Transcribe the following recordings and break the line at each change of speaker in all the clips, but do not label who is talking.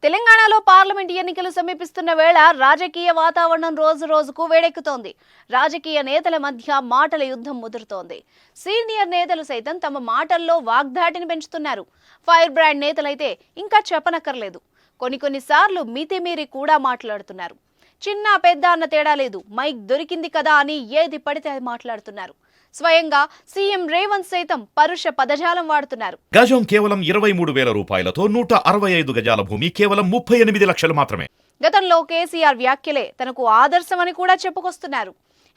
తెలంగాణలో పార్లమెంట్ ఎన్నికలు సమీపిస్తున్న వేళ రాజకీయ వాతావరణం రోజు రోజుకు వేడెక్కుతోంది. రాజకీయ నేతల మధ్య మాటల యుద్ధం ముదురుతోంది. సీనియర్ నేతలు సైతం తమ మాటల్లో వాగ్దాటిని పెంచుతున్నారు. ఫైర్ బ్రాండ్ నేతలైతే ఇంకా చెప్పనక్కర్లేదు. కొన్నిసార్లు మితిమీరి కూడా మాట్లాడుతున్నారు. చిన్న పెద్ద అన్న తేడా లేదు. మైక్ దొరికింది కదా అని ఏది పడితే అది మాట్లాడుతున్నారు. స్వయంగా సీఎం రేవంత్ సైతం పరుష పదజాలం వాడుతున్నారు.
గజం కేవలం 23,000 రూపాయలతో 165 గజాల భూమి కేవలం 38 లక్షలు మాత్రమే.
గతంలో కేసీఆర్ వ్యాఖ్యలే తనకు ఆదర్శమని కూడా చెప్పుకొస్తున్నారు.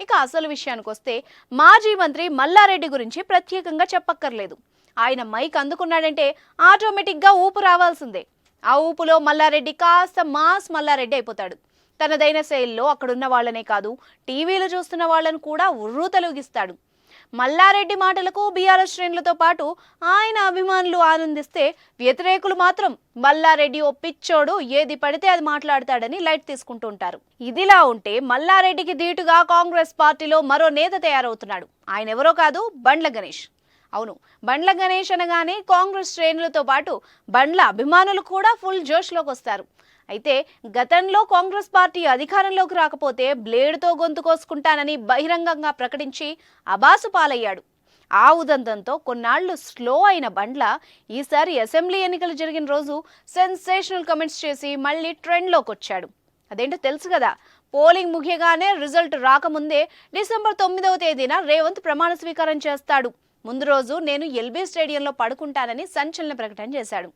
ఇక అసలు విషయానికొస్తే మాజీ మంత్రి మల్లారెడ్డి గురించి ప్రత్యేకంగా చెప్పక్కర్లేదు. ఆయన మైక్ అందుకున్నాడంటే ఆటోమేటిక్గా ఊపు రావాల్సిందే. ఆ ఊపులో మల్లారెడ్డి కాస్త మాస్ మల్లారెడ్డి అయిపోతాడు. తనదైన శైలిలో అక్కడున్న వాళ్ళనే కాదు, టీవీలో చూస్తున్న వాళ్ళను కూడా ఉర్రూతలూగిస్తాడు. మల్లారెడ్డి మాటలకు బీఆర్ఎస్ శ్రేణులతో పాటు ఆయన అభిమానులు ఆనందిస్తే, వ్యతిరేకులు మాత్రం మల్లారెడ్డి ఓ పిచ్చోడు, ఏది పడితే అది మాట్లాడతాడని లైట్ తీసుకుంటూ ఉంటారు. ఇదిలా ఉంటే మల్లారెడ్డికి ధీటుగా కాంగ్రెస్ పార్టీలో మరో నేత తయారవుతున్నాడు. ఆయన ఎవరో కాదు, బండ్ల గణేష్. అవును, బండ్ల గణేష్ అనగానే కాంగ్రెస్ శ్రేణులతో పాటు బండ్ల అభిమానులు కూడా ఫుల్ జోష్లోకి వస్తారు. అయితే గతంలో కాంగ్రెస్ పార్టీ అధికారంలోకి రాకపోతే బ్లేడ్తో గొంతు కోసుకుంటానని బహిరంగంగా ప్రకటించి అబాసు పాలయ్యాడు. ఆ ఉదంతంతో కొన్నాళ్లు స్లో అయిన బండ్ల ఈసారి అసెంబ్లీ ఎన్నికలు జరిగిన రోజు సెన్సేషనల్ కమెంట్స్ చేసి మళ్ళీ ట్రెండ్లోకి వచ్చాడు. అదేంటో తెలుసు కదా, పోలింగ్ ముగియగానే రిజల్ట్ రాకముందే డిసెంబర్ 9వ తేదీన రేవంత్ ప్రమాణ స్వీకారం చేస్తాడు. ముందు రోజు నేను ఎల్బీ స్టేడియంలో పడుకుంటానని సంచలన ప్రకటన చేశాడు.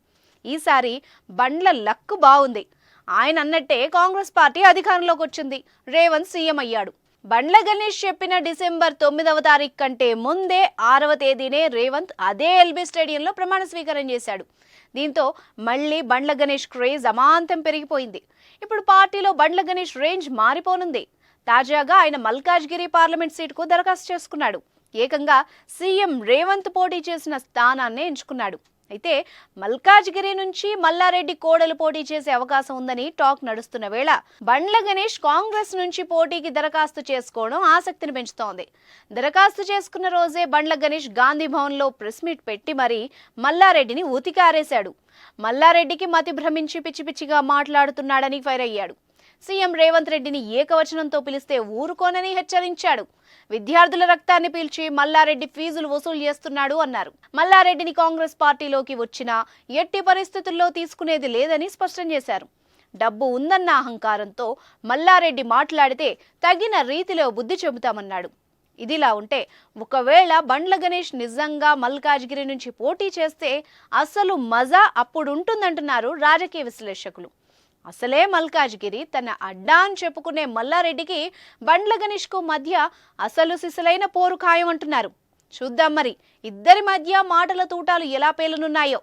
ఈసారి బండ్ల లక్కు బాగుంది. ఆయన అన్నట్టే కాంగ్రెస్ పార్టీ అధికారంలోకి వచ్చింది. రేవంత్ సీఎం అయ్యాడు. బండ్ల గణేష్ చెప్పిన డిసెంబర్ 9వ తారీఖు కంటే ముందే 6వ తేదీనే రేవంత్ అదే ఎల్బీ స్టేడియంలో ప్రమాణ స్వీకారం చేశాడు. దీంతో మళ్ళీ బండ్ల గణేష్ క్రేజ్ అమాంతం పెరిగిపోయింది. ఇప్పుడు పార్టీలో బండ్ల గణేష్ రేంజ్ మారిపోనుంది. తాజాగా ఆయన మల్కాజ్గిరి పార్లమెంట్ సీటుకు దరఖాస్తు చేసుకున్నాడు. ఏకంగా సీఎం రేవంత్ పోటీ చేసిన స్థానాన్ని ఎంచుకున్నాడు. అయితే మల్కాజ్గిరి నుంచి మల్లారెడ్డి కోడలు పోటీ చేసే అవకాశం ఉందని టాక్ నడుస్తున్న వేళ బండ్ల గణేష్ కాంగ్రెస్ నుంచి పోటీకి దరఖాస్తు చేసుకోవడం ఆసక్తిని పెంచుతోంది. దరఖాస్తు చేసుకున్న రోజే బండ్ల గణేష్ గాంధీ భవన్లో ప్రెస్ మీట్ పెట్టి మరీ మల్లారెడ్డిని ఉతికారేశాడు. మల్లారెడ్డికి మతి భ్రమించి పిచ్చి పిచ్చిగా మాట్లాడుతున్నాడని ఫైర్ అయ్యాడు. సీఎం రేవంత్ రెడ్డిని ఏకవచనంతో పిలిస్తే ఊరుకోనని హెచ్చరించాడు. విద్యార్థుల రక్తాన్ని పీల్చి మల్లారెడ్డి ఫీజులు వసూలు చేస్తున్నాడు అన్నారు. మల్లారెడ్డిని కాంగ్రెస్ పార్టీలోకి వచ్చినా ఎట్టి పరిస్థితుల్లో తీసుకునేది లేదని స్పష్టం చేశారు. డబ్బు ఉందన్న అహంకారంతో మల్లారెడ్డి మాట్లాడితే తగిన రీతిలో బుద్ధి చెబుతామన్నాడు. ఇదిలా ఉంటే ఒకవేళ బండ్ల గణేష్ నిజంగా మల్కాజ్గిరి నుంచి పోటీ చేస్తే అసలు మజా అప్పుడుంటుందంటున్నారు రాజకీయ విశ్లేషకులు. అసలే మల్కాజ్గిరి తన అడ్డా అని చెప్పుకునే మల్లారెడ్డికి బండ్ల గణేష్కు మధ్య అసలు సిసలైన పోరు ఖాయం అంటున్నారు. చూద్దాం మరి ఇద్దరి మధ్య మాటల తూటాలు ఎలా పేలనున్నాయో.